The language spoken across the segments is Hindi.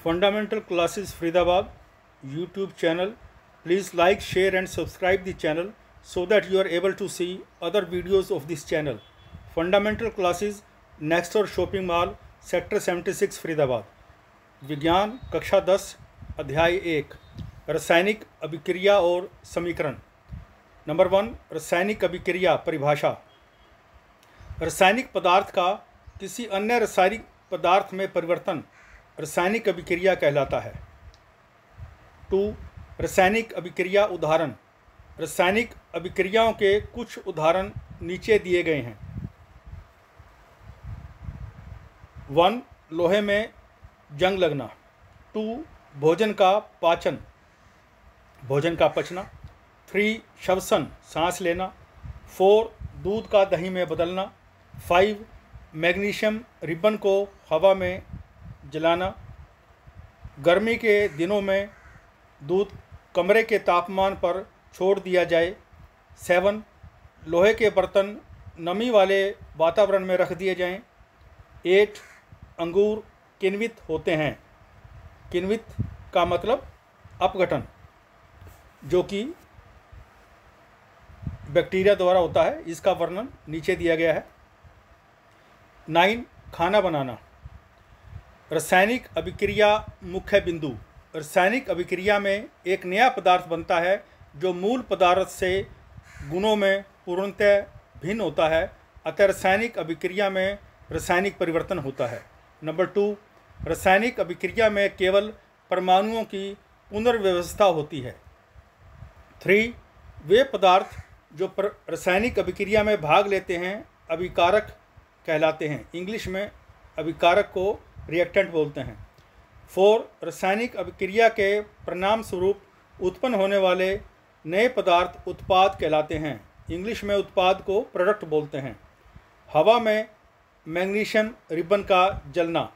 Fundamental Classes Faridabad YouTube channel. Please like, share and subscribe the channel so that you are able to see other videos of this channel. Fundamental Classes Next Door Shopping Mall Sector 76 Faridabad. विज्ञान कक्षा 10 अध्याय 1 रासायनिक अभिक्रिया और समीकरण। नंबर 1 रासायनिक अभिक्रिया परिभाषा। रासायनिक पदार्थ का किसी अन्य रासायनिक पदार्थ में परिवर्तन रासायनिक अभिक्रिया कहलाता है। 2 रासायनिक अभिक्रिया उदाहरण। रासायनिक अभिक्रियाओं के कुछ उदाहरण नीचे दिए गए हैं। 1 लोहे में जंग लगना। 2 भोजन का पाचन, भोजन का पचना। 3 श्वसन, सांस लेना। 4 दूध का दही में बदलना। 5 मैग्नीशियम रिबन को हवा में जलाना। गर्मी के दिनों में दूध कमरे के तापमान पर छोड़ दिया जाए। 7 लोहे के बर्तन नमी वाले वातावरण में रख दिए जाएं। 8 अंगूर किण्वित होते हैं। किण्वित का मतलब अपघटन, जो कि बैक्टीरिया द्वारा होता है। इसका वर्णन नीचे दिया गया है। 9 खाना बनाना। रासायनिक अभिक्रिया मुख्य बिंदु। रासायनिक अभिक्रिया में एक नया पदार्थ बनता है जो मूल पदार्थ से गुणों में पूर्णतः भिन्न होता है, अतः रासायनिक अभिक्रिया में रासायनिक परिवर्तन होता है। नंबर 2 रासायनिक अभिक्रिया में केवल परमाणुओं की पुनर्व्यवस्था होती है। 3 वे पदार्थ जो रासायनिक अभिक्रिया में भाग लेते हैं अभिकारक कहलाते हैं। इंग्लिश में अभिकारक को रिएक्टेंट बोलते हैं। 4 रासायनिक अभिक्रिया के परिणाम स्वरूप उत्पन्न होने वाले नए पदार्थ उत्पाद कहलाते हैं। इंग्लिश में उत्पाद को प्रोडक्ट बोलते हैं। हवा में मैग्नीशियम रिबन का जलना।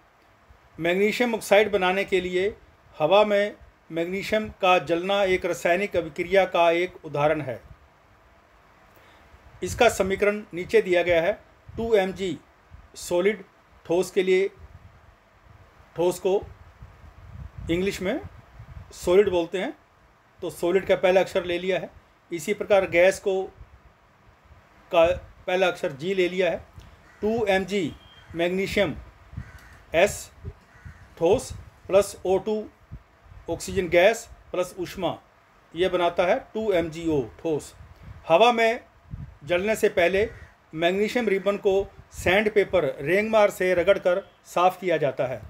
मैग्नीशियम ऑक्साइड बनाने के लिए हवा में मैग्नीशियम का जलना एक रासायनिक अभिक्रिया का एक उदाहरण है। इसका समीकरण नीचे दिया गया है। 2 mg सॉलिड, ठोस के लिए ठोस को इंग्लिश में सॉलिड बोलते हैं, तो सॉलिड का पहला अक्षर ले लिया है। इसी प्रकार गैस को का पहला अक्षर G ले लिया है। 2 mg मैग्नीशियम S ठोस plus O2 oxygen gas plus ऊष्मा, ये बनाता है 2 MgO ठोस। हवा में जलने से पहले मैग्नीशियम रिबन को सैंड पेपर रेंगमार से रगड़कर साफ किया जाता है।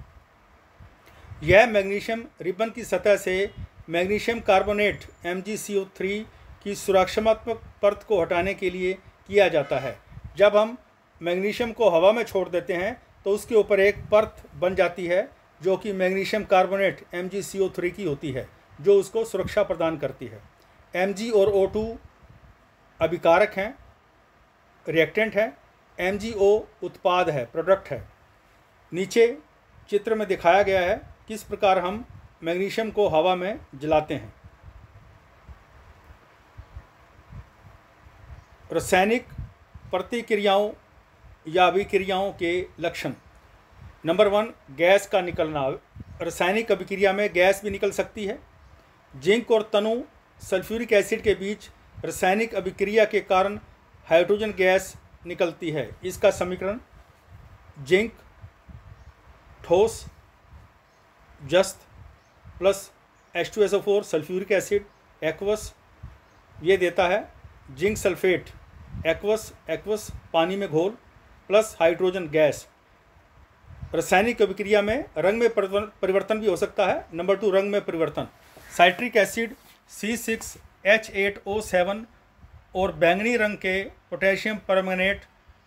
यह मैग्नीशियम रिबन की सतह से मैग्नीशियम कार्बोनेट MgCO3 की सुरक्षात्मक परत को हटाने के लिए किया जाता है। जब हम मैग्नीशियम को हवा में छोड़ देते हैं तो उसके ऊपर एक परत बन जाती है जो कि मैग्नीशियम कार्बोनेट MgCO3 की होती है, जो उसको सुरक्षा प्रदान करती है। Mg और O2 अभिकारक हैं, रिएक्टेंट हैं। MgO उत्पाद है, प्रोडक्ट है। नीचे चित्र में दिखाया गया है किस प्रकार हम मैग्नीशियम को हवा में जलाते हैं। रासायनिक प्रतिक्रियाओं या अभिक्रियाओं के लक्षण। नंबर 1 गैस का निकलना। रासायनिक अभिक्रिया में गैस भी निकल सकती है। जिंक और तनु सल्फ्यूरिक एसिड के बीच रासायनिक अभिक्रिया के कारण हाइड्रोजन गैस निकलती है। इसका समीकरण जिंक ठोस जस्त plus H2SO4 sulphuric acid aqueous, ये देता है जिंक सल्फेट एक्वस पानी में घोल प्लस हाइड्रोजन गैस। रासायनिक अभिक्रिया में रंग में परिवर्तन भी हो सकता है। नंबर 2 रंग में परिवर्तन। साइट्रिक एसिड C6H8O7 और बैंगनी रंग के पोटेशियम परमैंगनेट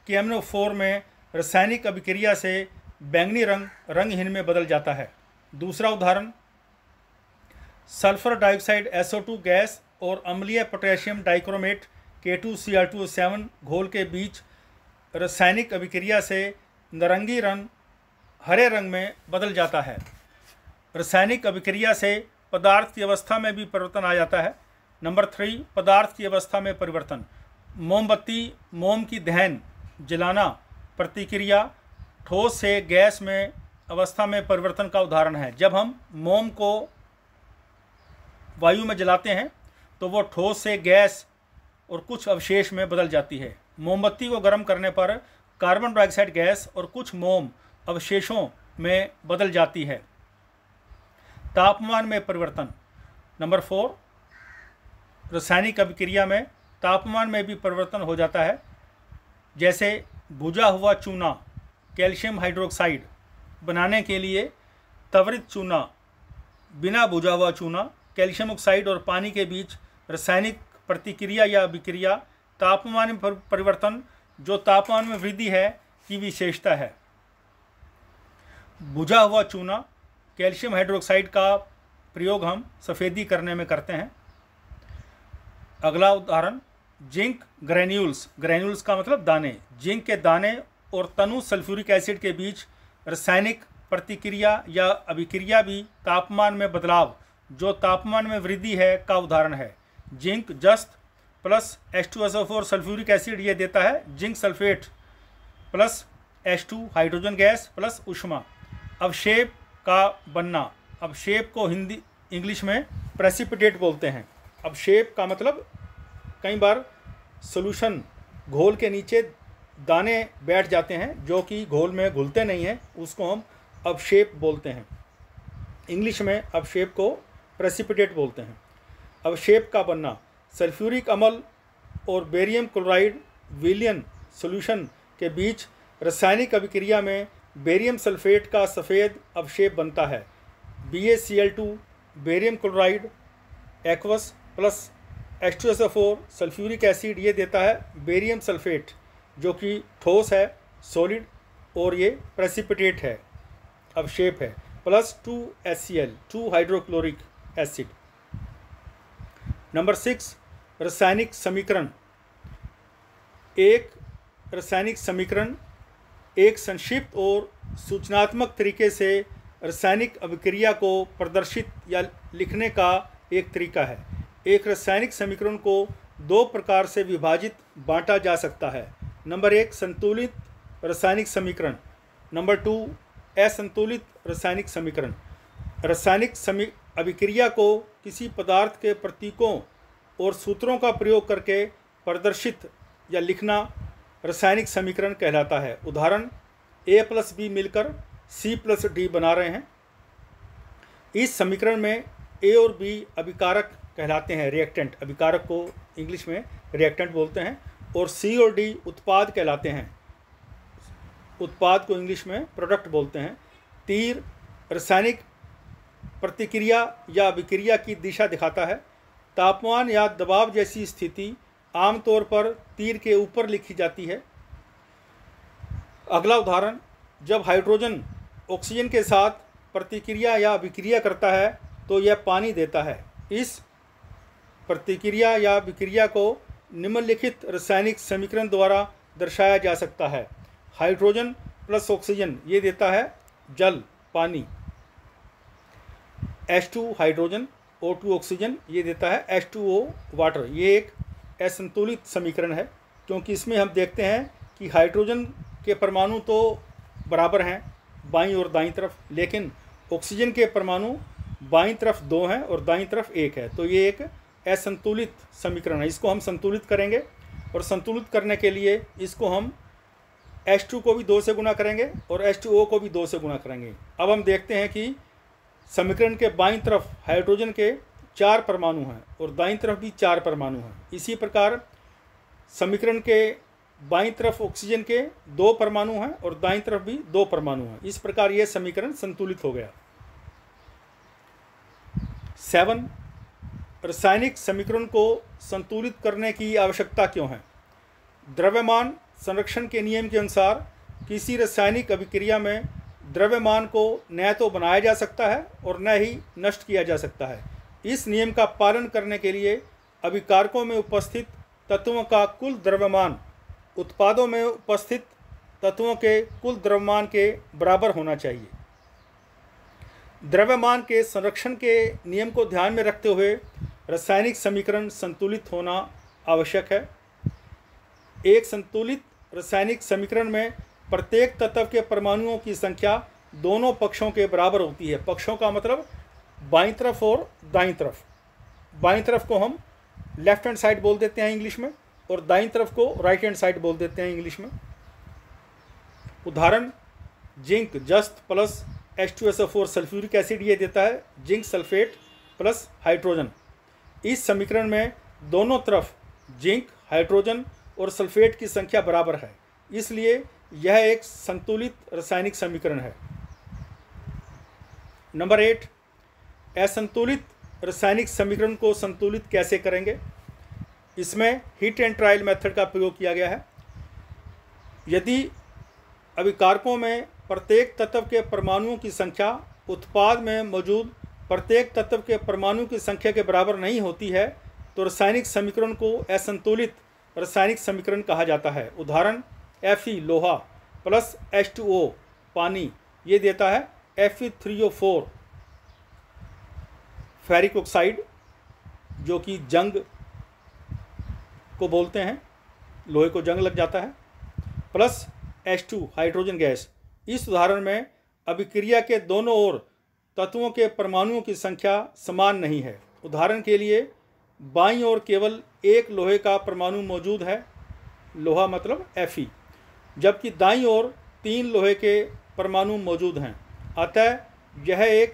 KMnO4 में रासायनिक अभिक्रिया से बैंगनी रंग रंगहीन में बदल जाता है। दूसरा उदाहरण सल्फर डाइऑक्साइड SO2 गैस और अम्लीय पोटेशियम डाइक्रोमेट K2Cr2O7 घोल के बीच रासायनिक अभिक्रिया से नारंगी रंग हरे रंग में बदल जाता है। रासायनिक अभिक्रिया से पदार्थ की अवस्था में भी परिवर्तन आ जाता है। नंबर 3 पदार्थ की अवस्था में परिवर्तन। मोमबत्ती मोम की दहन जलाना प्रतिक्रिया ठोस से गैस में अवस्था में परिवर्तन का उदाहरण है। जब हम मोम को वायु में जलाते हैं तो वो ठोस से गैस और कुछ अवशेष में बदल जाती है। मोमबत्ती को गर्म करने पर कार्बन डाइऑक्साइड गैस और कुछ मोम अवशेषों में बदल जाती है। तापमान में परिवर्तन। नंबर 4, रासायनिक अभिक्रिया में तापमान में भी परिवर्तन हो जाता है। जैसे भुजा हुआ चूना कैल्शियम हाइड्रोक्साइड बनाने के लिए त्वरित चूना, बिना भुजा हुआ चूना, कैल्शियम ऑक्साइड और पानी के बीच रासायनिक प्रतिक्रिया या अभिक्रिया। तापमान में परिवर्तन जो तापमान में वृद्धि है की विशेषता है। भुजा हुआ चूना कैल्शियम हाइड्रोक्साइड का प्रयोग हम सफ़ेदी करने में करते हैं। अगला उदाहरण जिंक ग्रैन्यूल्स। ग्रैन्यूल्स का मतलब दाने। जिंक के दाने और तनु सल्फ्यूरिक एसिड के बीच रासायनिक प्रतिक्रिया या अभिक्रिया भी तापमान में बदलाव जो तापमान में वृद्धि है का उदाहरण है। जिंक जस्त प्लस H2SO4 सल्फ्यूरिक एसिड ये देता है zinc sulphate plus H2 hydrogen gas plus ऊष्मा। अवक्षेप का बनना। अवक्षेप को इंग्लिश में प्रेसिपिटेट बोलते हैं। अवक्षेप का मतलब कई बार सॉल्यूशन घोल के नीचे दाने बैठ जाते हैं जो कि घोल में घुलते नहीं हैं, उसको हम अवक्षेप बोलते हैं। इंग्लिश में अवक्षेप को प्रेसिपिटेट बोलते हैं। अवक्षेप का बनना। सल्फ्यूरिक अम्ल और बेरियम क्लोराइड विलयन सॉल्यूशन के बीच रासायनिक अभिक्रिया में बेरियम सल्फेट का सफ़ेद अवक्षेप बनता है। BaCl2 barium chloride aqueous plus H2SO4 sulphuric acid ये देता है बेरियम सल्फेट जो कि ठोस है, सॉलिड, और ये प्रेसिपिटेट है, अवक्षेप है, plus 2HCl 2 hydrochloric acid. Number 6, रासायनिक समीकरण। एक रासायनिक समीकरण एक संक्षिप्त और सूचनात्मक तरीके से रासायनिक अभिक्रिया को प्रदर्शित या लिखने का एक तरीका है। एक रासायनिक समीकरण को दो प्रकार से विभाजित बांटा जा सकता है। नंबर 1 संतुलित रासायनिक समीकरण। नंबर 2 असंतुलित रासायनिक समीकरण। रासायनिक अभिक्रिया को किसी पदार्थ के प्रतीकों और सूत्रों का प्रयोग करके प्रदर्शित या लिखना रासायनिक समीकरण कहलाता है। उदाहरण A+B मिलकर C+D बना रहे हैं। इस समीकरण में A और B अभिकारक कहलाते हैं, रिएक्टेंट। अभिकारक को इंग्लिश में रिएक्टेंट बोलते हैं। और C और D उत्पाद कहलाते हैं। उत्पाद को इंग्लिश में प्रोडक्ट बोलते हैं। तीर रासायनिक प्रतिक्रिया या अभिक्रिया की दिशा दिखाता है। तापमान या दबाव जैसी स्थिति आमतौर पर तीर के ऊपर लिखी जाती है। अगला उदाहरण जब हाइड्रोजन ऑक्सीजन के साथ प्रतिक्रिया या अभिक्रिया करता है तो यह पानी देता है। इस प्रतिक्रिया या अभिक्रिया को निम्नलिखित रासायनिक समीकरण द्वारा दर्शाया जा सकता है। हाइड्रोजन प्लस ऑक्सीजन ये देता है जल, पानी। H2 हाइड्रोजन, O2 ऑक्सीजन ये देता है H2O वाटर। ये एक असंतुलित समीकरण है क्योंकि इसमें हम देखते हैं कि हाइड्रोजन के परमाणु तो बराबर हैं बाईं और दाईं तरफ, लेकिन ऑक्सीजन के परमाणु बाईं तरफ 2 हैं और दाईं तरफ 1 है। तो ये एक असंतुलित समीकरण है। इसको हम संतुलित करेंगे और संतुलित करने के लिए इसको हम H2 को भी 2 से गुना करेंगे और H2O को भी 2 से गुना करेंगे। अब हम देखते हैं कि समीकरण के बाईं तरफ हाइड्रोजन के 4 परमाणु हैं और दाईं तरफ भी 4 परमाणु हैं। इसी प्रकार समीकरण के बाईं तरफ ऑक्सीजन के 2 परमाणु हैं और दाईं तरफ भी 2 परमाणु हैं। इस प्रकार यह समीकरण संतुलित हो गया। 7 रासायनिक समीकरण को संतुलित करने की आवश्यकता क्यों है? द्रव्यमान संरक्षण के नियम के अनुसार किसी रासायनिक अभिक्रिया में द्रव्यमान को न तो बनाया जा सकता है और न ही नष्ट किया जा सकता है। इस नियम का पालन करने के लिए अभिकारकों में उपस्थित तत्वों का कुल द्रव्यमान उत्पादों में उपस्थित तत्वों के कुल द्रव्यमान के बराबर होना चाहिए। द्रव्यमान के संरक्षण के नियम को ध्यान में रखते हुए रासायनिक समीकरण संतुलित होना आवश्यक है। एक संतुलित रासायनिक समीकरण में प्रत्येक तत्व के परमाणुओं की संख्या दोनों पक्षों के बराबर होती है। पक्षों का मतलब बाईं तरफ और दाईं तरफ। बाईं तरफ को हम लेफ्ट हैंड साइड बोल देते हैं इंग्लिश में, और दाईं तरफ को राइट हैंड साइड बोल देते हैं इंग्लिश में। उदाहरण, जिंक जस्त प्लस H2SO4 सल्फ्यूरिक एसिड ये देता है जिंक सल्फेट प्लस हाइड्रोजन। इस समीकरण में दोनों तरफ जिंक, हाइड्रोजन और सल्फेट की संख्या बराबर है, इसलिए यह एक संतुलित रासायनिक समीकरण है। नंबर 8, असंतुलित रासायनिक समीकरण को संतुलित कैसे करेंगे? इसमें हिट एंड ट्रायल मेथड का प्रयोग किया गया है। यदि अभिकारकों में प्रत्येक तत्व के परमाणुओं की संख्या उत्पाद में मौजूद प्रत्येक तत्व के परमाणु की संख्या के बराबर नहीं होती है तो रासायनिक समीकरण को असंतुलित रासायनिक समीकरण कहा जाता है। उदाहरण, Fe लोहा प्लस H2O पानी ये देता है Fe3O4 फेरिक ऑक्साइड, जो कि जंग को बोलते हैं, लोहे को जंग लग जाता है, प्लस H2 हाइड्रोजन गैस। इस उदाहरण में अभिक्रिया के दोनों ओर तत्वों के परमाणुओं की संख्या समान नहीं है। उदाहरण के लिए बाईं ओर केवल एक लोहे का परमाणु मौजूद है, लोहा मतलब Fe, जबकि दाईं ओर 3 लोहे के परमाणु मौजूद हैं। अतः यह एक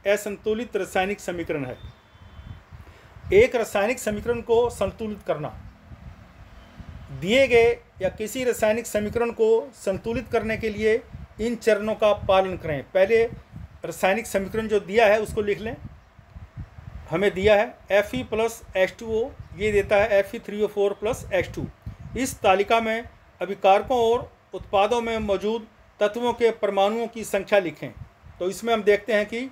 असंतुलित रासायनिक समीकरण है। एक रासायनिक समीकरण को संतुलित करना। दिए गए या किसी रासायनिक समीकरण को संतुलित करने के लिए इन चरणों का पालन करें। पहले रासायनिक समीकरण जो दिया है उसको लिख लें। हमें दिया है Fe प्लस H2O ये देता है Fe3O4 प्लस H2। इस तालिका में अभिकारकों और उत्पादों में मौजूद तत्वों के परमाणुओं की संख्या लिखें। तो इसमें हम देखते हैं कि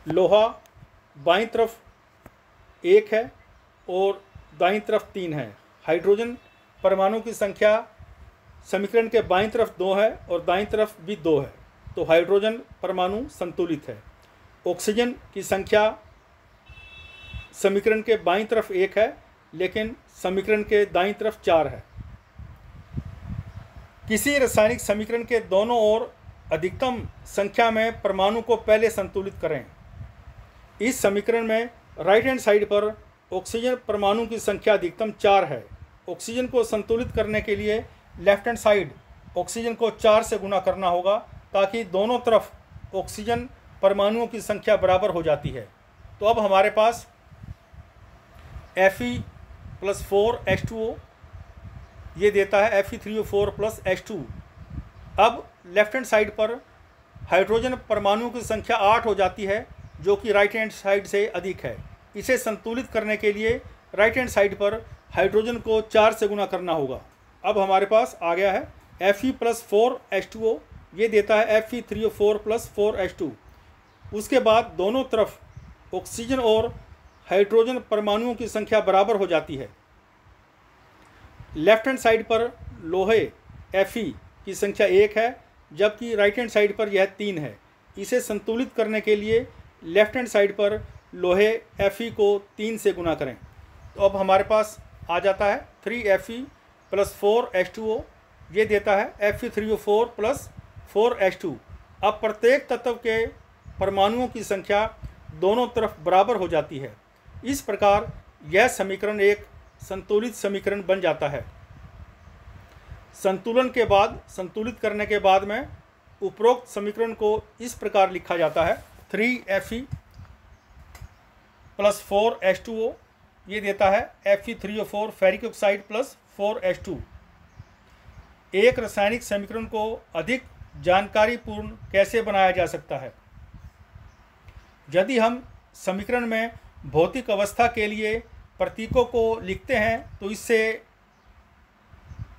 लोहा बाईं तरफ 1 है और दाईं तरफ 3 है। हाइड्रोजन परमाणु की संख्या समीकरण के बाईं तरफ 2 है और दाईं तरफ भी 2 है, तो हाइड्रोजन परमाणु संतुलित है। ऑक्सीजन की संख्या समीकरण के बाईं तरफ 1 है, लेकिन समीकरण के दाईं तरफ 4 है। किसी रासायनिक समीकरण के दोनों ओर अधिकतम संख्या में परमाणु को पहले संतुलित करें। इस समीकरण में राइट हैंड साइड पर ऑक्सीजन परमाणु की संख्या अधिकतम 4 है। ऑक्सीजन को संतुलित करने के लिए लेफ्ट हैंड साइड ऑक्सीजन को 4 से गुना करना होगा, ताकि दोनों तरफ ऑक्सीजन परमाणुओं की संख्या बराबर हो जाती है। तो अब हमारे पास Fe प्लस 4 H2O ये देता है Fe3O4 प्लस H2। अब लेफ्ट हैंड साइड पर हाइड्रोजन परमाणुओं की संख्या 8 हो जाती है, जो कि राइट हैंड साइड से अधिक है। इसे संतुलित करने के लिए राइट हैंड साइड पर हाइड्रोजन को 4 से गुना करना होगा। अब हमारे पास आ गया है Fe प्लस 4 H2O ये देता है Fe3O4 प्लस 4 H2। उसके बाद दोनों तरफ ऑक्सीजन और हाइड्रोजन परमाणुओं की संख्या बराबर हो जाती है। लेफ्ट हैंड साइड पर लोहे Fe की संख्या 1 है, जबकि राइट हैंड साइड पर यह 3 है। इसे संतुलित करने के लिए लेफ्ट हैंड साइड पर लोहे Fe को 3 से गुना करें। तो अब हमारे पास आ जाता है 3Fe प्लस 4 H2O ये देता है Fe3O4 प्लस 4 H2। अब प्रत्येक तत्व के परमाणुओं की संख्या दोनों तरफ बराबर हो जाती है। इस प्रकार यह समीकरण एक संतुलित समीकरण बन जाता है। संतुलन के बाद, संतुलित करने के बाद में उपरोक्त समीकरण को इस प्रकार लिखा जाता है 3Fe प्लस 4 H2O ये देता है Fe3O4 ferric oxide plus 4 H2। एक रासायनिक समीकरण को अधिक जानकारीपूर्ण कैसे बनाया जा सकता है? यदि हम समीकरण में भौतिक अवस्था के लिए प्रतीकों को लिखते हैं तो इससे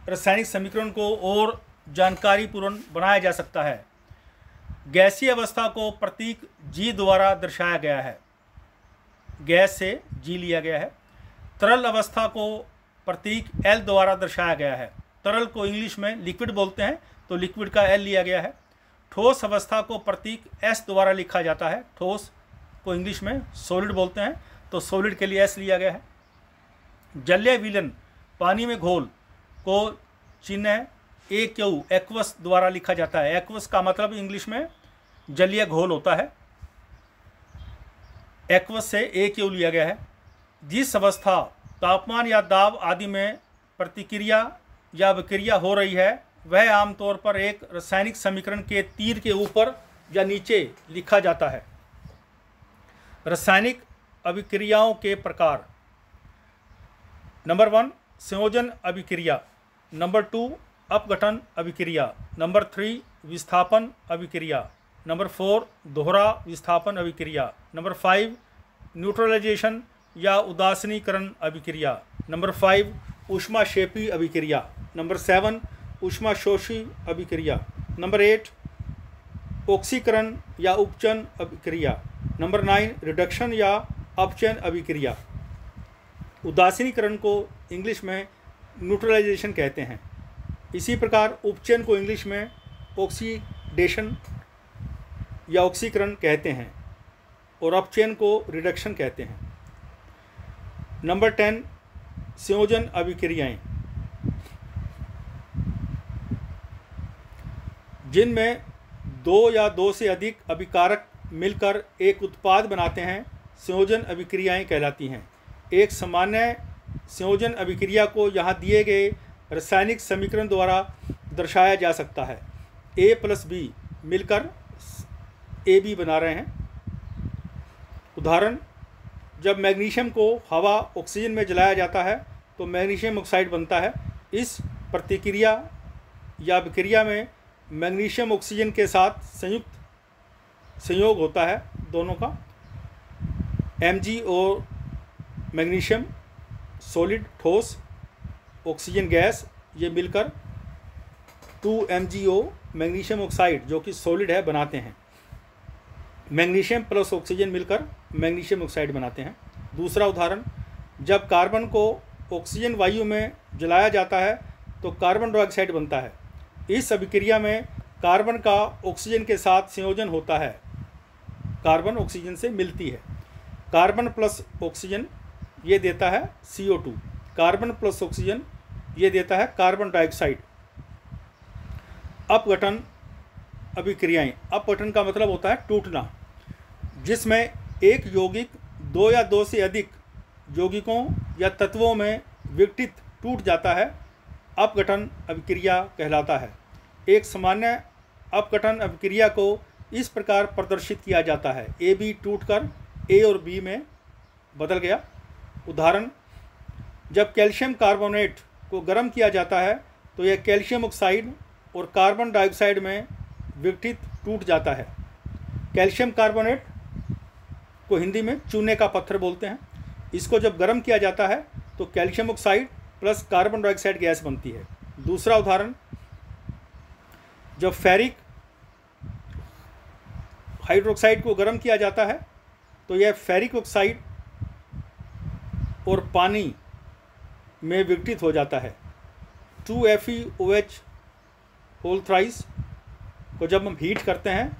रासायनिक समीकरण को और जानकारीपूर्ण बनाया जा सकता है। गैसीय अवस्था को प्रतीक G द्वारा दर्शाया गया है, गैस से G लिया गया है। तरल अवस्था को प्रतीक L द्वारा दर्शाया गया है। तरल को इंग्लिश में लिक्विड बोलते हैं, तो लिक्विड का L लिया गया है। ठोस अवस्था को प्रतीक S द्वारा लिखा जाता है, ठोस को इंग्लिश में सॉलिड बोलते हैं, तो सॉलिड के लिए S लिया गया है। जलीय विलयन पानी में घोल को चिन्ह AQ एक्वस द्वारा लिखा जाता है। एक्वस का मतलब इंग्लिश में जलीय घोल होता है। एक्वस से AQ लिया गया है। जिस अवस्था तापमान या दाब आदि में प्रतिक्रिया या विक्रिया हो रही है वह आमतौर पर एक रासायनिक समीकरण के तीर के ऊपर या नीचे लिखा जाता है। रासायनिक अभिक्रियाओं के प्रकार: नंबर 1 संयोजन अभिक्रिया, नंबर 2 अपघटन अभिक्रिया, नंबर 3 विस्थापन अभिक्रिया, नंबर 4 दोहरा विस्थापन अभिक्रिया, नंबर 5 न्यूट्रलाइजेशन या उदासीनीकरण अभिक्रिया, नंबर 5 ऊष्माक्षेपी अभिक्रिया, नंबर 7 ऊष्माशोषी अभिक्रिया, नंबर 8 ऑक्सीकरण या उपचयन अभिक्रिया, नंबर 9 रिडक्शन या अपचयन अभिक्रिया। उदासीनीकरण को इंग्लिश में न्यूट्रलाइजेशन कहते हैं। इसी प्रकार उपचयन को इंग्लिश में ऑक्सीडेशन या ऑक्सीकरण कहते हैं और अपचयन को रिडक्शन कहते हैं। नंबर 10 संयोजन अभिक्रियाएं, जिनमें 2 या 2 से अधिक अभिकारक मिलकर एक उत्पाद बनाते हैं, संयोजन अभिक्रियाएं कहलाती हैं। एक सामान्य संयोजन अभिक्रिया को यहाँ दिए गए रासायनिक समीकरण द्वारा दर्शाया जा सकता है। A + B मिलकर AB बना रहे हैं। उदाहरण: जब मैग्नीशियम को हवा ऑक्सीजन में जलाया जाता है तो मैग्नीशियम ऑक्साइड बनता है। इस प्रतिक्रिया या अभिक्रिया में मैग्नीशियम ऑक्सीजन के साथ संयोग होता है दोनों का। Mg और मैग्नीशियम सॉलिड ठोस, ऑक्सीजन गैस, ये मिलकर 2MgO मैग्नीशियम ऑक्साइड जो कि सॉलिड है बनाते हैं। मैग्नीशियम प्लस ऑक्सीजन मिलकर मैग्नीशियम ऑक्साइड बनाते हैं। दूसरा उदाहरण: जब कार्बन को ऑक्सीजन वायु में जलाया जाता है तो कार्बन डाइऑक्साइड बनता है। इस अभिक्रिया में कार्बन का ऑक्सीजन के साथ संयोजन होता है, कार्बन ऑक्सीजन से मिलती है। कार्बन प्लस ऑक्सीजन ये देता है CO2, कार्बन प्लस ऑक्सीजन ये देता है कार्बन डाइऑक्साइड। अपघटन अभिक्रियाएं, अपघटन का मतलब होता है टूटना, जिसमें एक यौगिक 2 या 2 से अधिक यौगिकों या तत्वों में विघटित टूट जाता है, अपघटन अभिक्रिया कहलाता है। एक सामान्य अपघटन अभिक्रिया को इस प्रकार प्रदर्शित किया जाता है: AB टूटकर A और B में बदल गया। उदाहरण: जब कैल्शियम कार्बोनेट को गर्म किया जाता है तो यह कैल्शियम ऑक्साइड और कार्बन डाइऑक्साइड में विघटित टूट जाता है। कैल्शियम कार्बोनेट को हिंदी में चूने का पत्थर बोलते हैं। इसको जब गर्म किया जाता है तो calcium oxide plus carbon dioxide gas बनती है। दूसरा उदाहरण: जब फेरिक हाइड्रोक्साइड को गर्म किया जाता है तो यह फेरिक ऑक्साइड और पानी में विघटित हो जाता है। 2FeOH होल थ्राइस को जब हम हीट करते हैं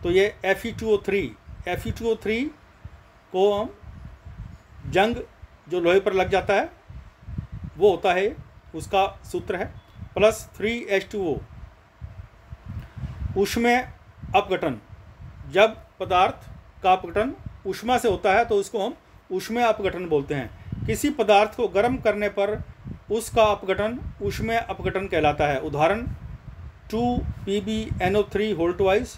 तो ये Fe2O3 को हम जंग जो लोहे पर लग जाता है वो होता है, उसका सूत्र है प्लस 3H2O। ऊष्मीय अपघटन, जब पदार्थ का अपघटन ऊष्मा से होता है तो उसको हम ऊष्मीय अपघटन बोलते हैं। किसी पदार्थ को गर्म करने पर उसका अपघटन ऊष्मीय अपघटन कहलाता है। उदाहरण: 2PbNO3 होल ट्वाइस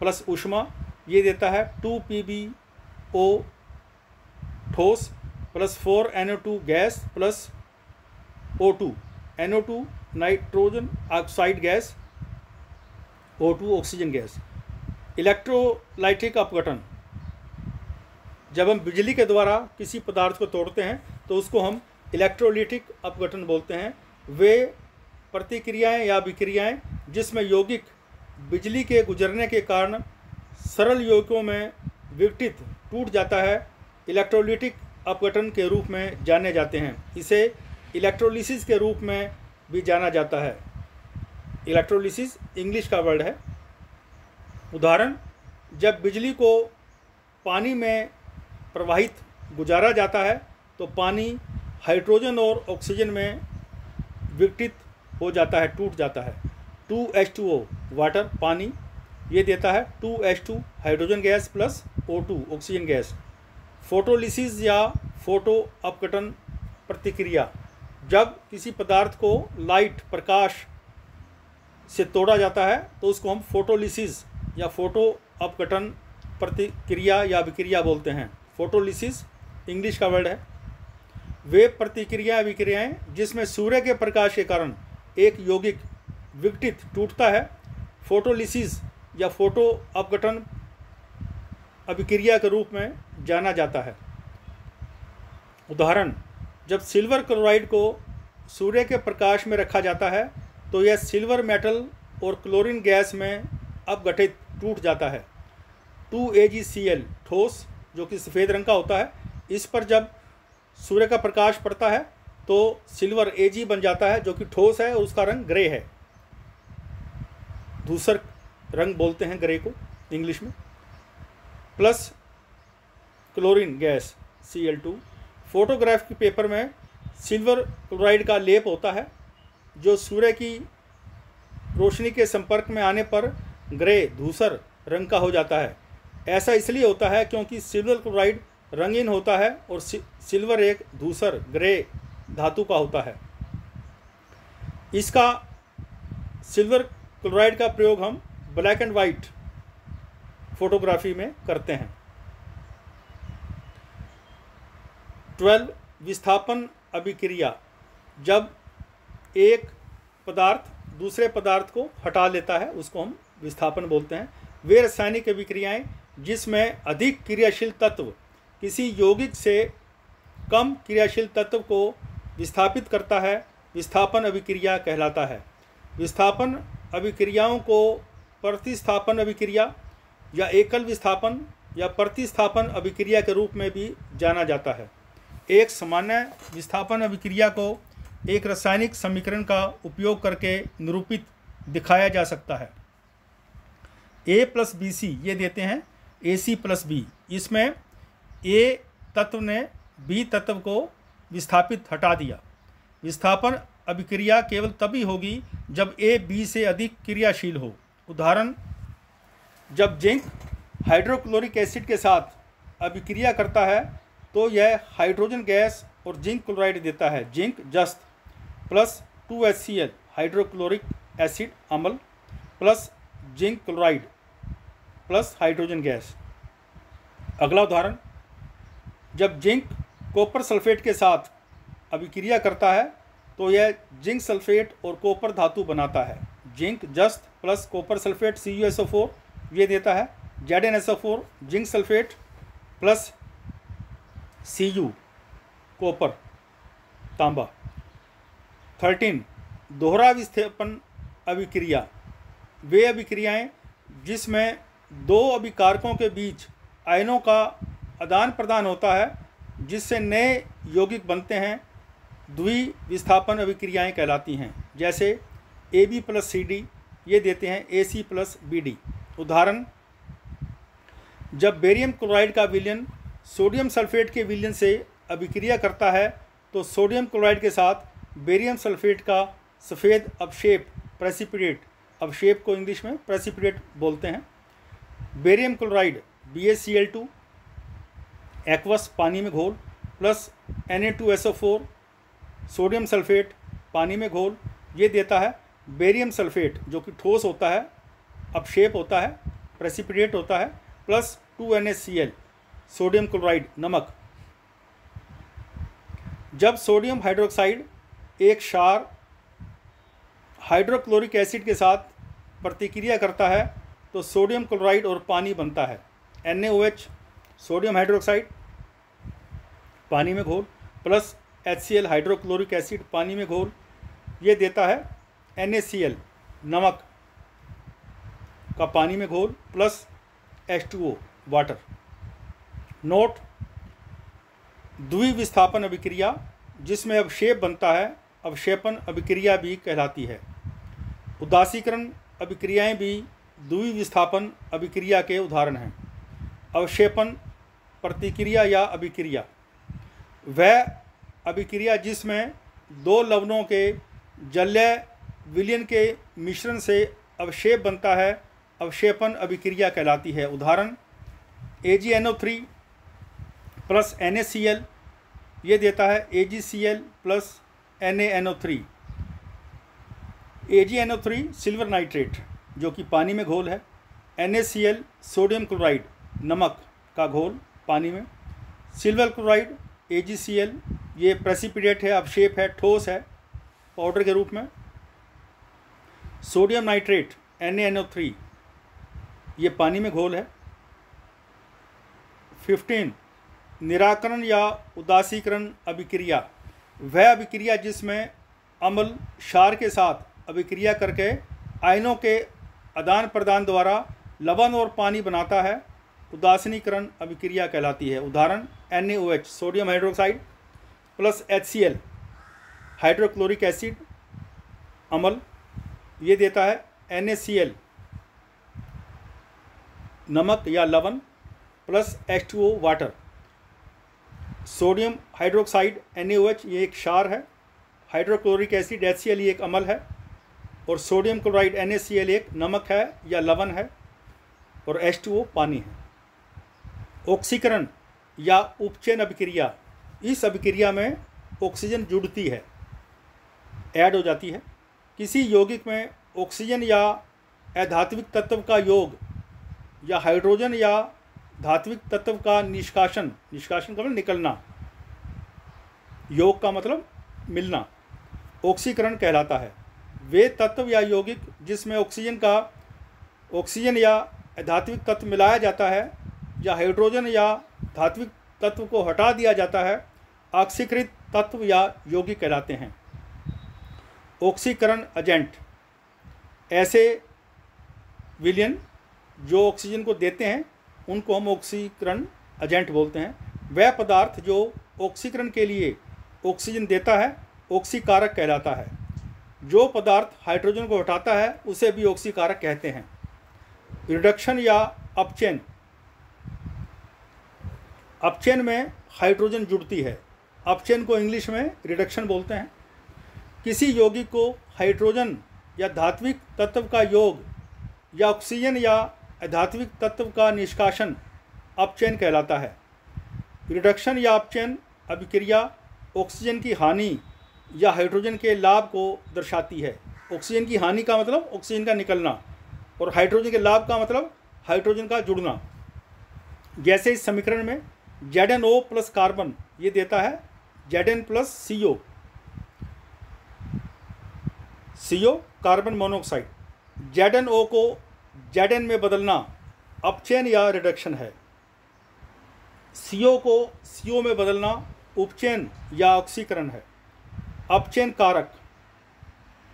प्लस ऊष्मा ये देता है 2PbO ठोस plus 4NO2 gas plus O2, NO2 nitrogen oxide gas, O2 oxygen gas. Electrolytic अपघटन, जब हम बिजली के द्वारा किसी पदार्थ को तोड़ते हैं तो उसको हम इलेक्ट्रोलाइटिक अपघटन बोलते हैं। वे प्रतिक्रियाएं या विक्रियाएं जिसमें यौगिक बिजली के गुजरने के कारण सरल यौगिकों में विघटित टूट जाता है, इलेक्ट्रोलाइटिक अपघटन के रूप में जाने जाते हैं। इसे इलेक्ट्रोलिसिस के रूप में भी जाना जाता है। इलेक्ट्रोलिसिस इंग्लिश का वर्ड है। उदाहरण: जब बिजली को पानी में प्रवाहित गुजारा जाता है तो पानी हाइड्रोजन और ऑक्सीजन में विघटित हो जाता है, टूट जाता है। 2H2O वाटर, पानी, ये देता है 2H2 hydrogen gas plus O2 oxygen gas. Photolysis या फोटो अपघटन प्रतिक्रिया, जब किसी पदार्थ को लाइट प्रकाश से तोड़ा जाता है तो उसको हम फोटोलिसिस या फोटो अपघटन प्रतिक्रिया या अभिक्रिया बोलते हैं। फोटोलिसिस इंग्लिश का वर्ड है। वे प्रतिक्रिया अभिक्रियाएँ जिसमें सूर्य के प्रकाश के कारण एक यौगिक विघटित टूटता है, फोटोलिसिस या फोटो अपघटन अभिक्रिया के रूप में जाना जाता है। उदाहरण, जब सिल्वर क्लोराइड को सूर्य के प्रकाश में रखा जाता है तो यह सिल्वर मेटल और क्लोरीन गैस में अपघटित टूट जाता है। 2AgCl ठोस, जो कि सफ़ेद रंग का होता है, इस पर जब सूर्य का प्रकाश पड़ता है तो सिल्वर Ag बन जाता है, जो कि ठोस है और उसका रंग ग्रे है। धूसर रंग बोलते हैं ग्रे को इंग्लिश में। Plus chlorine gas Cl2। Photograph के पेपर में सिल्वर क्लोराइड का लेप होता है जो सूर्य की रोशनी के संपर्क में आने पर ग्रे धूसर रंग का हो जाता है। ऐसा इसलिए होता है क्योंकि सिल्वर क्लोराइड रंगीन होता है और सिल्वर एक धूसर ग्रे धातु का होता है। इसका सिल्वर क्लोराइड का प्रयोग हम ब्लैक एंड वाइट फोटोग्राफी में करते हैं। 12 विस्थापन अभिक्रिया, जब एक पदार्थ दूसरे पदार्थ को हटा लेता है उसको हम विस्थापन बोलते हैं। वे रासायनिक अभिक्रियाएं जिसमें अधिक क्रियाशील तत्व किसी यौगिक से कम क्रियाशील तत्व को विस्थापित करता है, विस्थापन अभिक्रिया कहलाता है। विस्थापन अभिक्रियाओं को प्रतिस्थापन अभिक्रिया या एकल विस्थापन या प्रतिस्थापन अभिक्रिया के रूप में भी जाना जाता है। एक सामान्य विस्थापन अभिक्रिया को एक रासायनिक समीकरण का उपयोग करके निरूपित दिखाया जा सकता है। A + BC ये देते हैं AC + B। इसमें A तत्व ने B तत्व को विस्थापित हटा दिया। विस्थापन अभिक्रिया केवल तभी होगी जब A B से अधिक क्रियाशील हो। उदाहरण, जब जिंक हाइड्रोक्लोरिक एसिड के साथ अभिक्रिया करता है तो यह हाइड्रोजन गैस और जिंक क्लोराइड देता है। जिंक जस्त प्लस 2HCl हाइड्रोक्लोरिक एसिड अम्ल plus zinc chloride plus hydrogen gas. अगला उदाहरण, जब जिंक कॉपर सल्फेट के साथ अभिक्रिया करता है तो यह जिंक सल्फेट और कॉपर धातु बनाता है। जिंक जस्त प्लस कॉपर सल्फेट CuSO4 ये देता है ZnSO4 zinc sulphate plus Cu copper तांबा। 13 दोहरा विस्थापन अभिक्रिया, वे अभिक्रियाएं जिसमें दो अभिकारकों के बीच आयनों का आदान प्रदान होता है जिससे नए यौगिक बनते हैं, द्विविस्थापन अभिक्रियाएं कहलाती हैं। जैसे AB + CD ये देते हैं AC + BD। उदाहरण, जब बेरियम क्लोराइड का विलयन सोडियम सल्फेट के विलयन से अभिक्रिया करता है तो सोडियम क्लोराइड के साथ बेरियम सल्फेट का सफ़ेद अवशेप प्रेसिपिटेट, अवशेप को इंग्लिश में प्रेसिपिटेट बोलते हैं। बेरियम क्लोराइड BaCl2 एक्वस पानी में घोल प्लस Na2SO4 सोडियम सल्फेट पानी में घोल ये देता है बेरियम सल्फेट जो कि ठोस होता है, अपशेप होता है, प्रेसिपिटेट होता है, प्लस 2NaCl सोडियम क्लोराइड नमक। जब सोडियम हाइड्रोक्साइड एक क्षार हाइड्रोक्लोरिक एसिड के साथ प्रतिक्रिया करता है तो सोडियम क्लोराइड और पानी बनता है। NaOH सोडियम हाइड्रोक्साइड पानी में घोल प्लस HCl हाइड्रोक्लोरिक एसिड पानी में घोल ये देता है NaCl नमक का पानी में घोल प्लस H2O वाटर। नोट, द्विविस्थापन अभिक्रिया जिसमें अवशेप बनता है अवशेपन अभिक्रिया भी कहलाती है। उदासीकरण अभिक्रियाएं भी द्विविस्थापन अभिक्रिया के उदाहरण हैं। अवशेपन प्रतिक्रिया या अभिक्रिया, वह अभिक्रिया जिसमें दो लवणों के जलीय विलयन के मिश्रण से अवक्षेप बनता है, अवक्षेपन अभिक्रिया कहलाती है। उदाहरण AgNO3 प्लस NaCl, ये देता है AgCl plus NaNO3। AgNO3 silver nitrate जो कि पानी में घोल है, NaCl सोडियम क्लोराइड नमक का घोल पानी में, सिल्वर क्लोराइड AgCl ये प्रेसिपिटेट है, अवक्षेप है, ठोस है पाउडर के रूप में, सोडियम नाइट्रेट NaNO3 ये पानी में घोल है। 15 निराकरण या उदासीकरण अभिक्रिया, वह अभिक्रिया जिसमें अम्ल क्षार के साथ अभिक्रिया करके आयनों के आदान प्रदान द्वारा लवण और पानी बनाता है, उदासीनीकरण अभिक्रिया कहलाती है। उदाहरण NaOH sodium hydroxide plus HCl hydrochloric acid अम्ल, ये देता है NaCl नमक या लवण plus H2O water. Sodium hydroxide NaOH ये एक क्षार है, हाइड्रोक्लोरिक एसिड HCl ये एक अम्ल है, और सोडियम क्लोराइड NaCl एक नमक है या लवण है, और H2O पानी है। ऑक्सीकरण या उपचयन अभिक्रिया, इस अभिक्रिया में ऑक्सीजन जुड़ती है, ऐड हो जाती है। किसी यौगिक में ऑक्सीजन या अधात्विक तत्व का योग या हाइड्रोजन या धात्विक तत्व का निष्कासन, निष्कासन का मतलब निकलना, योग का मतलब मिलना, ऑक्सीकरण कहलाता है। वे तत्व या यौगिक जिसमें ऑक्सीजन या धात्विक तत्व मिलाया जाता है या हाइड्रोजन या धात्विक तत्व को हटा दिया जाता है, ऑक्सीकृत तत्व या यौगिक कहलाते हैं। ऑक्सीकरण एजेंट, ऐसे विलयन जो ऑक्सीजन को देते हैं उनको हम ऑक्सीकरण एजेंट बोलते हैं। वह पदार्थ जो ऑक्सीकरण के लिए ऑक्सीजन देता है ऑक्सीकारक कहलाता है। जो पदार्थ हाइड्रोजन को हटाता है उसे भी ऑक्सीकारक कहते हैं। रिडक्शन या अपचयन, अपचयन में हाइड्रोजन जुड़ती है, अपचयन को इंग्लिश में रिडक्शन बोलते हैं। किसी यौगिक को हाइड्रोजन या धात्विक तत्व का योग या ऑक्सीजन या अधात्विक तत्व का निष्कासन अपचयन कहलाता है। रिडक्शन या अपचयन अभिक्रिया ऑक्सीजन की हानि या हाइड्रोजन के लाभ को दर्शाती है। ऑक्सीजन की हानि का मतलब ऑक्सीजन का निकलना, और हाइड्रोजन के लाभ का मतलब हाइड्रोजन का जुड़ना। जैसे इस समीकरण में ZnO प्लस कार्बन ये देता है Zn plus CO carbon monoxide. ZnO को Zn में बदलना अपचयन या रिडक्शन है। CO को CO में बदलना उपचयन या ऑक्सीकरण है। अपचयन कारक,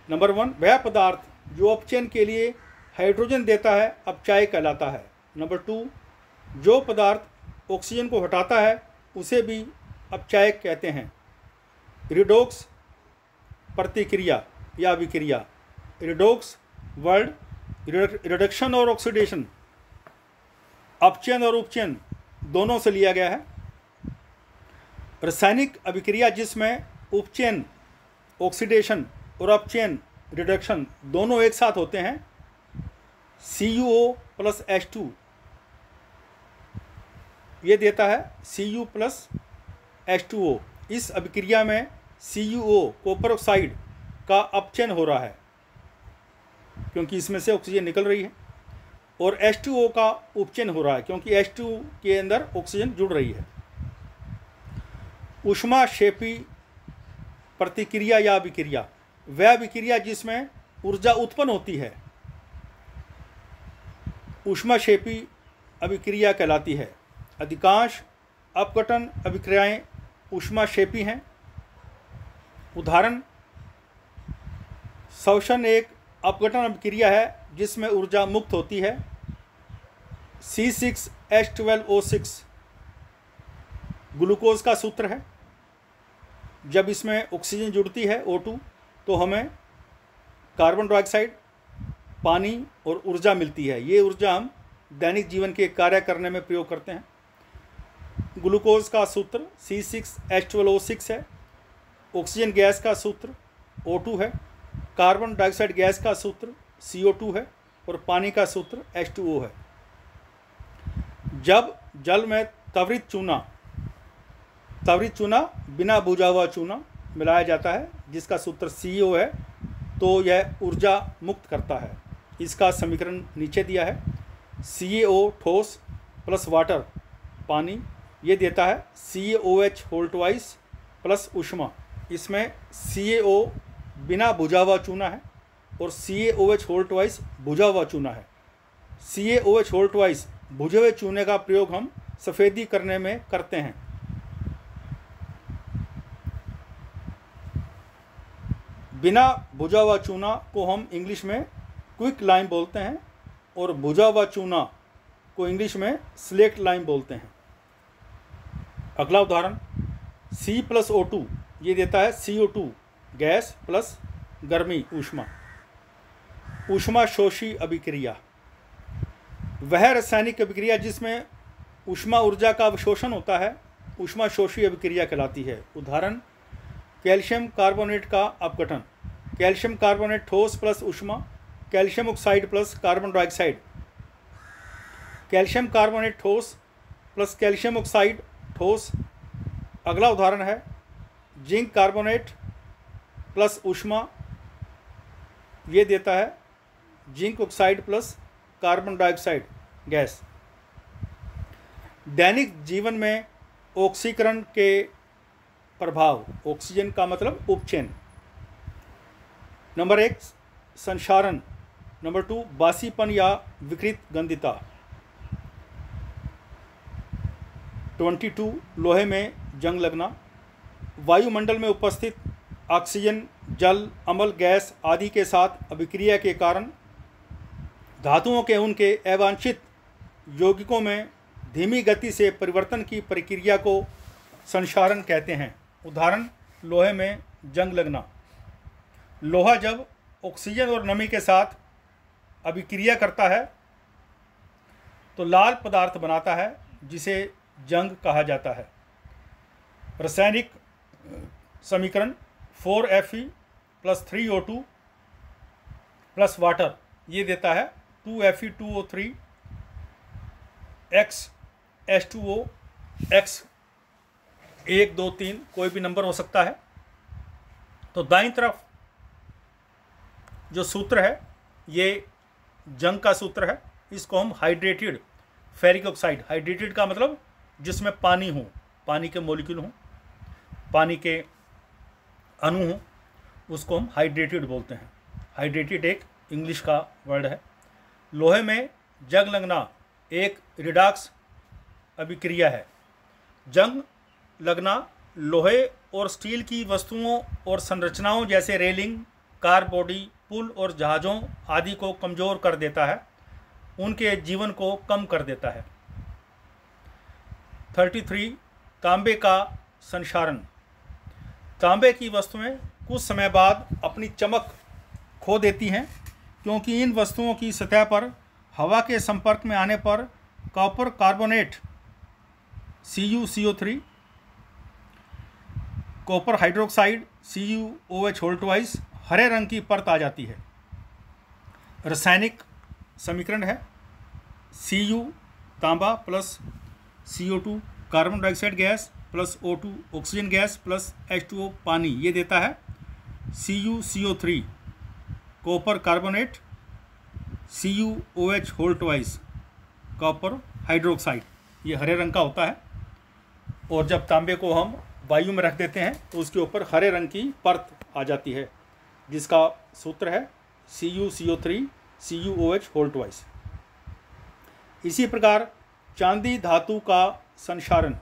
नंबर 1 वह पदार्थ जो अपचयन के लिए हाइड्रोजन देता है अपचायक कहलाता है। नंबर 2 जो पदार्थ ऑक्सीजन को हटाता है उसे भी अपचायक कहते हैं। रिडोक्स प्रतिक्रिया या अभिक्रिया, रिडोक्स वर्ड रिडक्शन और ऑक्सीडेशन, अपचयन और उपचयन दोनों से लिया गया है। रासायनिक अभिक्रिया जिसमें उपचयन ऑक्सीडेशन और अपचयन रिडक्शन दोनों एक साथ होते हैं। CuO प्लस H2 ये देता है Cu प्लस H2O। इस अभिक्रिया में CuO कॉपर ऑक्साइड का अपचयन हो रहा है क्योंकि इसमें से ऑक्सीजन निकल रही है, और H2O का उपचयन हो रहा है क्योंकि H2 के अंदर ऑक्सीजन जुड़ रही है। ऊष्माक्षेपी प्रतिक्रिया या अभिक्रिया, वह अभिक्रिया जिसमें ऊर्जा उत्पन्न होती है ऊष्माक्षेपी अभिक्रिया कहलाती है। अधिकांश अपघटन अभिक्रियाएं ऊष्माक्षेपी हैं। उदाहरण श्वसन एक अपघटन अभिक्रिया है जिसमें ऊर्जा मुक्त होती है। C6H12O6 ग्लूकोज का सूत्र है। जब इसमें ऑक्सीजन जुड़ती है O2 तो हमें कार्बन डाइऑक्साइड, पानी और ऊर्जा मिलती है। ये ऊर्जा हम दैनिक जीवन के कार्य करने में प्रयोग करते हैं। ग्लूकोज का सूत्र C6H12O6 है। ऑक्सीजन गैस का सूत्र O2 है। कार्बन डाइऑक्साइड गैस का सूत्र CO2 है और पानी का सूत्र H2O है। जब जल में त्वरित चूना बिना बुझा हुआ चूना मिलाया जाता है जिसका सूत्र CO है, तो यह ऊर्जा मुक्त करता है। इसका समीकरण नीचे दिया है। CaO ठोस प्लस वाटर पानी, ये देता है CaOH होल ट्वाइस प्लस ऊष्मा। इसमें CaO बिना बुझा हुआ चूना है और CaOH होल ट्वाइस बुझा हुआ चूना है। CaOH होल ट्वाइस बुझे हुए चूने का प्रयोग हम सफ़ेदी करने में करते हैं। बिना बुझा हुआ चूना को हम इंग्लिश में क्विक लाइम बोलते हैं और बुझा हुआ चूना को इंग्लिश में स्लेक्ट लाइम बोलते हैं। अगला उदाहरण C+O2, ये देता है CO2 गैस प्लस गर्मी ऊष्मा। ऊष्माशोषी अभिक्रिया वह रासायनिक अभिक्रिया जिसमें ऊष्मा ऊर्जा का अवशोषण होता है ऊष्माशोषी अभिक्रिया कहलाती है। उदाहरण कैल्शियम कार्बोनेट का अपघटन। कैल्शियम कार्बोनेट ठोस प्लस ऊष्मा, calcium oxide plus carbon dioxide. Calcium carbonate ठोस प्लस कैल्शियम ऑक्साइड ठोस। अगला उदाहरण है जिंक कार्बोनेट प्लस ऊष्मा, ये देता है zinc oxide plus carbon dioxide gas. दैनिक जीवन में ऑक्सीकरण के प्रभाव, ऑक्सीजन का मतलब उपचयन। नंबर 1 संक्षारण, नंबर 2 बासीपन या विकृत गंधिता। 22 लोहे में जंग लगना। वायुमंडल में उपस्थित ऑक्सीजन, जल, अम्ल गैस आदि के साथ अभिक्रिया के कारण धातुओं के उनके अवांछित यौगिकों में धीमी गति से परिवर्तन की प्रक्रिया को संक्षारण कहते हैं। उदाहरण लोहे में जंग लगना। लोहा जब ऑक्सीजन और नमी के साथ अभिक्रिया करता है तो लाल पदार्थ बनाता है जिसे जंग कहा जाता है। रासायनिक समीकरण 4Fe plus 3O2 plus water, ये देता है 2Fe2O3 X H2O X 1 2 3 कोई भी नंबर हो सकता है। तो दाईं तरफ जो सूत्र है ये जंग का सूत्र है। इसको हम हाइड्रेटेड फेरिक ऑक्साइड, हाइड्रेटेड का मतलब जिसमें पानी हो, पानी के मॉलिक्यूल हों, पानी के अणु हों, उसको हम हाइड्रेटेड बोलते हैं। हाइड्रेटेड एक इंग्लिश का वर्ड है। लोहे में जंग लगना एक रिडॉक्स अभिक्रिया है। जंग लगना लोहे और स्टील की वस्तुओं और संरचनाओं जैसे रेलिंग, कार बॉडी, पुल और जहाज़ों आदि को कमज़ोर कर देता है, उनके जीवन को कम कर देता है। 33 तांबे का संक्षारण। तांबे की वस्तुएं कुछ समय बाद अपनी चमक खो देती हैं क्योंकि इन वस्तुओं की सतह पर हवा के संपर्क में आने पर copper carbonate CuCO3, copper hydroxide CuOH whole ट्वाइस हरे रंग की परत आ जाती है। रासायनिक समीकरण है Cu तांबा plus CO2 carbon dioxide gas plus O2 oxygen gas plus H2O पानी, ये देता है CuCO3 copper carbonate CuOH whole twice copper hydroxide, ये हरे रंग का होता है। और जब तांबे को हम वायु में रख देते हैं तो उसके ऊपर हरे रंग की परत आ जाती है जिसका सूत्र है CuCO3 CuOH होल ट्वाइस। इसी प्रकार चांदी धातु का संक्षारण।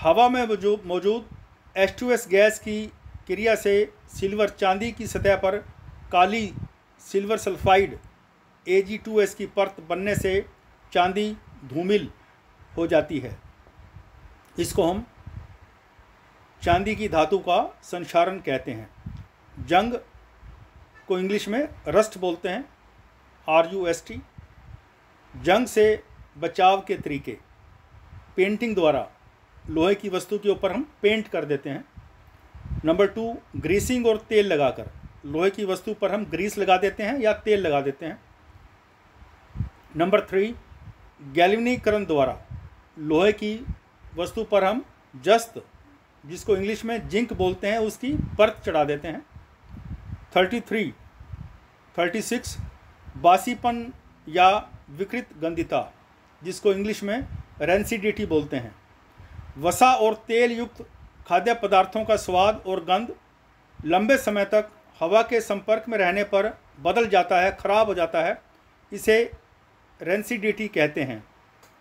हवा में मौजूद H2S गैस की क्रिया से सिल्वर चांदी की सतह पर काली सिल्वर सल्फाइड Ag2S की परत बनने से चांदी धूमिल हो जाती है। इसको हम चांदी की धातु का संक्षारण कहते हैं। जंग को इंग्लिश में रस्ट बोलते हैं, RUST। जंग से बचाव के तरीके। पेंटिंग द्वारा लोहे की वस्तु के ऊपर हम पेंट कर देते हैं। नंबर 2 ग्रीसिंग और तेल लगाकर। लोहे की वस्तु पर हम ग्रीस लगा देते हैं या तेल लगा देते हैं। नंबर 3, गैल्वेनीकरण द्वारा लोहे की वस्तु पर हम जस्त, जिसको इंग्लिश में जिंक बोलते हैं, उसकी परत चढ़ा देते हैं। 36 बासीपन या विकृत गंधिता, जिसको इंग्लिश में रेंसिडिटी बोलते हैं। वसा और तेल युक्त खाद्य पदार्थों का स्वाद और गंध लंबे समय तक हवा के संपर्क में रहने पर बदल जाता है, खराब हो जाता है। इसे रेंसिडिटी कहते हैं,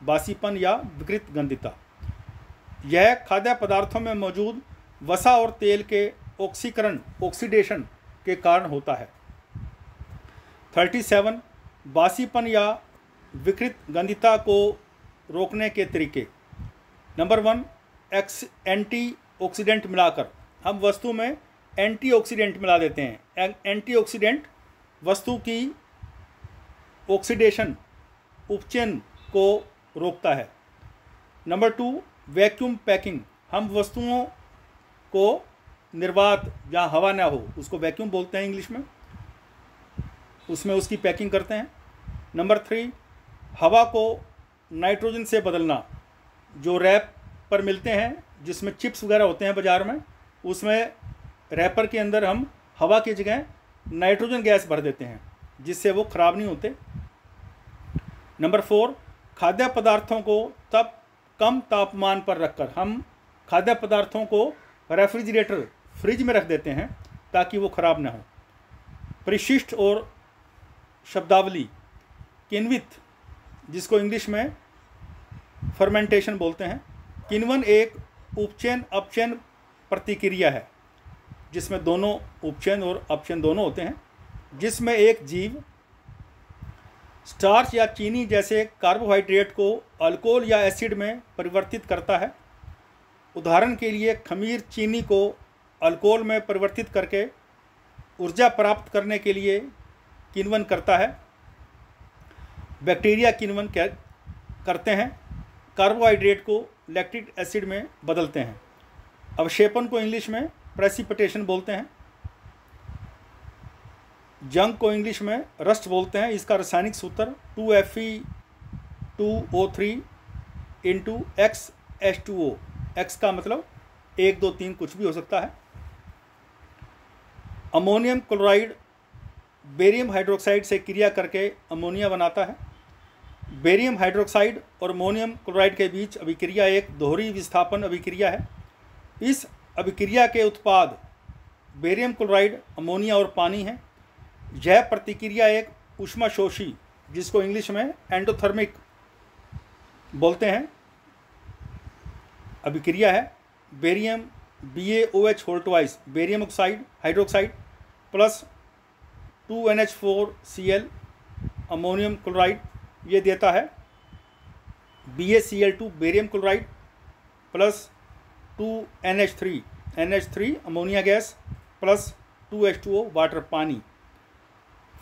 बासीपन या विकृत गंधिता। यह खाद्य पदार्थों में मौजूद वसा और तेल के ऑक्सीडेशन के कारण होता है। 37 बासीपन या विकृत गंधिता को रोकने के तरीके। नंबर 1, एंटीऑक्सीडेंट मिलाकर। हम वस्तु में एंटीऑक्सीडेंट मिला देते हैं। एंटीऑक्सीडेंट वस्तु की ऑक्सीडेशन, उपचयन को रोकता है। Number 2, vacuum packing. हम वस्तुओं को निर्वात, जहाँ हवा ना हो, उसको वैक्यूम बोलते हैं इंग्लिश में, उसमें उसकी पैकिंग करते हैं। नंबर 3, हवा को नाइट्रोजन से बदलना। जो रैप पर मिलते हैं, जिसमें चिप्स वगैरह होते हैं बाज़ार में, उसमें रैपर के अंदर हम हवा की जगह नाइट्रोजन गैस भर देते हैं, जिससे वो ख़राब नहीं होते। नंबर 4, खाद्य पदार्थों को तब कम तापमान पर रखकर। हम खाद्य पदार्थों को रेफ्रिजरेटर, फ्रिज में रख देते हैं ताकि वो ख़राब ना हो। परिशिष्ट और शब्दावली। किण्वित, जिसको इंग्लिश में फर्मेंटेशन बोलते हैं। किण्वन एक उपचयन अपचयन प्रतिक्रिया है, जिसमें दोनों उपचयन और अपचयन दोनों होते हैं, जिसमें एक जीव स्टार्च या चीनी जैसे कार्बोहाइड्रेट को अल्कोहल या एसिड में परिवर्तित करता है। उदाहरण के लिए खमीर चीनी को अल्कोहल में परिवर्तित करके ऊर्जा प्राप्त करने के लिए किण्वन करता है। बैक्टीरिया किण्वन करते हैं, कार्बोहाइड्रेट को लैक्टिक एसिड में बदलते हैं। अवक्षेपण को इंग्लिश में प्रेसिपिटेशन बोलते हैं। जंग को इंग्लिश में रस्ट बोलते हैं। इसका रासायनिक सूत्र 2Fe2O3 × XH2O। X का मतलब 1 2 3 कुछ भी हो सकता है। अमोनियम क्लोराइड बेरियम हाइड्रोक्साइड से क्रिया करके अमोनिया बनाता है। बेरियम हाइड्रोक्साइड और अमोनियम क्लोराइड के बीच अभिक्रिया एक दोहरी विस्थापन अभिक्रिया है। इस अभिक्रिया के उत्पाद बेरियम क्लोराइड, अमोनिया और पानी है। यह प्रतिक्रिया एक ऊष्माशोषी, जिसको इंग्लिश में एंडोथर्मिक बोलते हैं, अभिक्रिया है। Barium BaOH barium oxide hydroxide plus 2NH4Cl ammonium chloride, ये देता है BaCl2 barium chloride plus 2NH3 ammonia gas plus 2H2O water, पानी।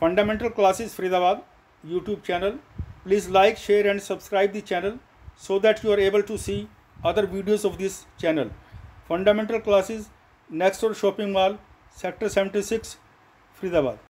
Fundamental classes Faridabad YouTube channel. Please like, share and subscribe the channel so that you are able to see other videos of this channel. Fundamental classes next door shopping mall, sector 76, Faridabad.